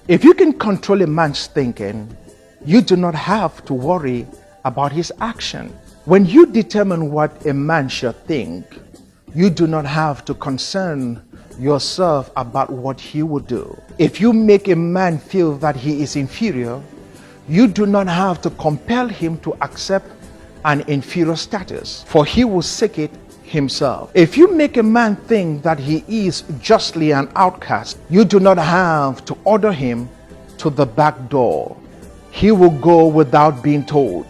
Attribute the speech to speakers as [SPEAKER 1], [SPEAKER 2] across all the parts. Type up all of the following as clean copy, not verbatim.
[SPEAKER 1] If you can control a man's thinking, you do not have to worry about his action. When you determine what a man should think, you do not have to concern yourself about what he would do. If you make a man feel that he is inferior, you do not have to compel him to accept an inferior status, for he will seek it himself. If you make a man think that he is justly an outcast, you do not have to order him to the back door. He will go without being told.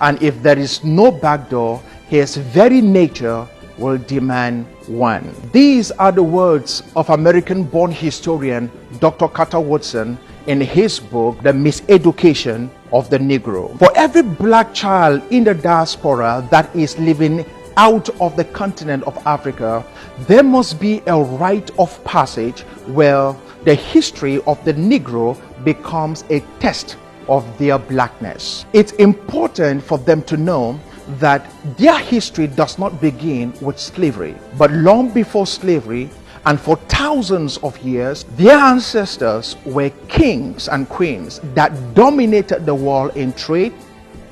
[SPEAKER 1] And if there is no back door, his very nature will demand one. These are the words of American-born historian Dr. Carter Woodson in his book, The Miseducation of the Negro. For every black child in the diaspora that is living out of the continent of Africa, there must be a rite of passage where the history of the Negro becomes a test of their blackness. It's important for them to know that their history does not begin with slavery, but long before slavery, and for thousands of years, their ancestors were kings and queens that dominated the world in trade,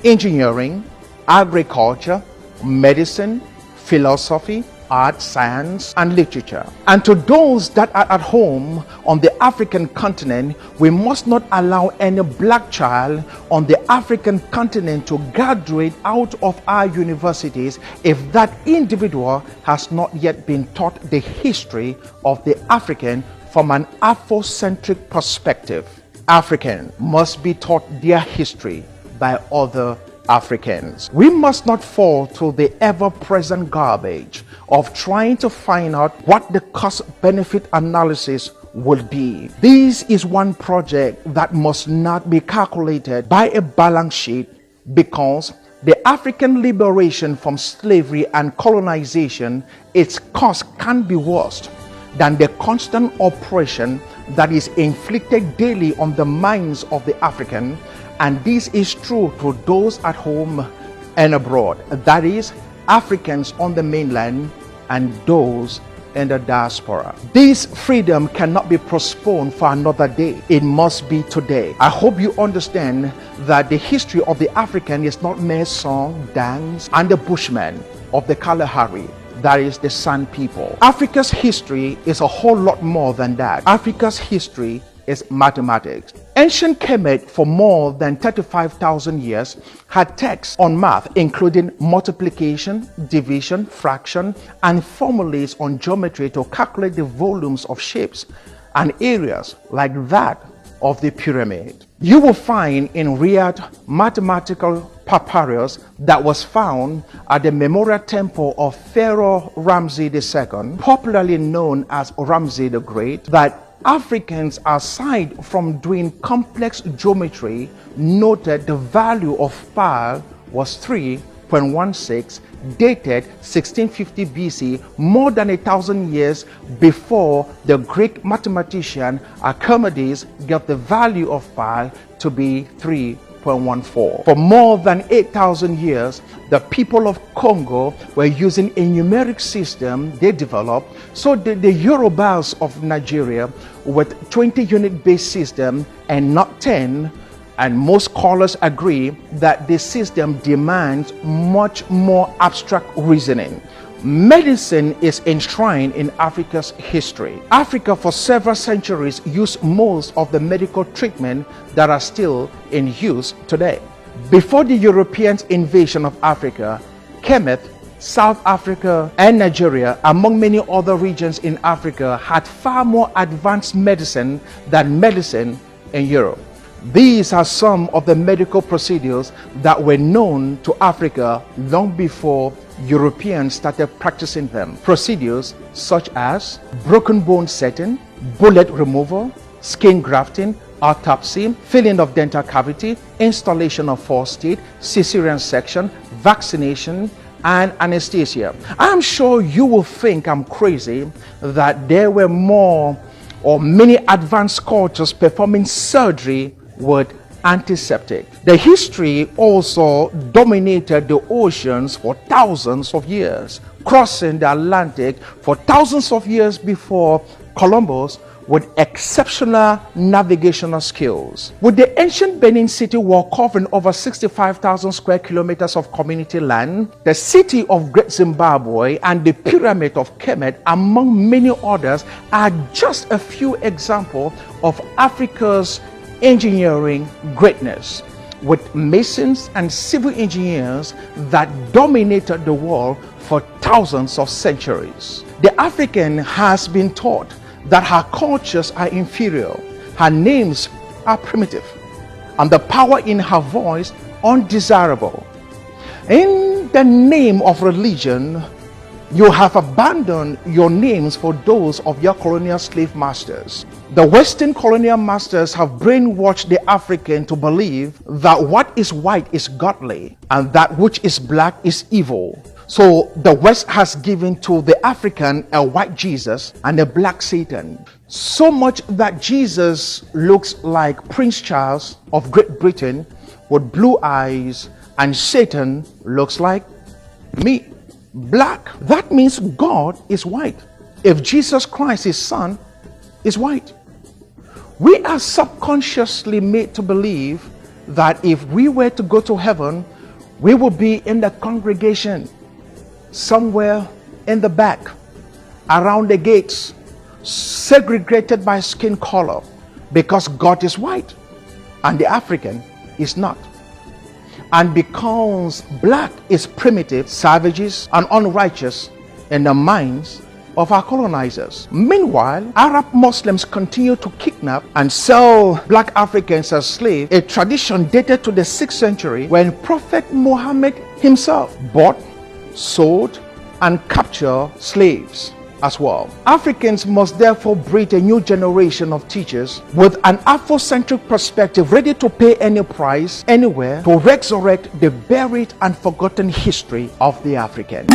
[SPEAKER 1] engineering, agriculture, medicine, philosophy, art, science, and literature. And to those that are at home on the African continent, we must not allow any black child on the African continent to graduate out of our universities if that individual has not yet been taught the history of the African from an Afrocentric perspective. African must be taught their history by other Africans. We must not fall to the ever-present garbage of trying to find out what the cost-benefit analysis would be. This is one project that must not be calculated by a balance sheet, because the African liberation from slavery and colonization, its cost can be worse than the constant oppression that is inflicted daily on the minds of the African. And this is true to those at home and abroad, that is, Africans on the mainland and those in the diaspora. This freedom cannot be postponed for another day. It must be today. I hope you understand that the history of the African is not mere song, dance, and the Bushmen of the Kalahari, that is the Sand people. Africa's history is a whole lot more than that. Africa's history is mathematics. Ancient Kemet for more than 35,000 years had texts on math, including multiplication, division, fraction, and formulas on geometry to calculate the volumes of shapes and areas like that of the pyramid. You will find in Riyadh mathematical papyrus that was found at the memorial temple of Pharaoh Ramses II, popularly known as Ramses the Great, that Africans, aside from doing complex geometry, noted the value of pi was 3.16, dated 1650 BC, more than 1,000 years before the Greek mathematician Archimedes got the value of pi to be 3.14. For more than 8,000 years, the people of Congo were using a numeric system they developed. So did the Yorubas of Nigeria with 20-unit base system and not 10. And most scholars agree that this system demands much more abstract reasoning. Medicine is enshrined in Africa's history. Africa for several centuries used most of the medical treatment that are still in use today. Before the Europeans' invasion of Africa, Kemet, South Africa, and Nigeria, among many other regions in Africa, had far more advanced medicine than medicine in Europe. These are some of the medical procedures that were known to Africa long before Europeans started practicing them. Procedures such as broken bone setting, bullet removal, skin grafting, autopsy, filling of dental cavity, installation of false teeth, cesarean section, vaccination, and anesthesia. I'm sure you will think I'm crazy that there were more or many advanced cultures performing surgery with antiseptic. The history also dominated the oceans for thousands of years, crossing the Atlantic for thousands of years before Columbus with exceptional navigational skills. With the ancient Benin city wall covering over 65,000 square kilometers of community land, the city of Great Zimbabwe and the pyramid of Kemet, among many others, are just a few examples of Africa's engineering greatness, with masons and civil engineers that dominated the world for thousands of centuries. The African has been taught that her cultures are inferior, her names are primitive, and the power in her voice undesirable. In the name of religion, you have abandoned your names for those of your colonial slave masters. The Western colonial masters have brainwashed the African to believe that what is white is godly and that which is black is evil. So the West has given to the African a white Jesus and a black Satan. So much that Jesus looks like Prince Charles of Great Britain with blue eyes, and Satan looks like me, black. That means God is white. If Jesus Christ, his son, is white. We are subconsciously made to believe that if we were to go to heaven, we will be in the congregation, somewhere in the back, around the gates, segregated by skin color, because God is white and the African is not. And because black is primitive, savages, and unrighteous in the minds of our colonizers. Meanwhile, Arab Muslims continue to kidnap and sell black Africans as slaves, a tradition dated to the 6th century when Prophet Muhammad himself bought, sold, and captured slaves as well. Africans must therefore breed a new generation of teachers with an Afrocentric perspective, ready to pay any price, anywhere, to resurrect the buried and forgotten history of the African.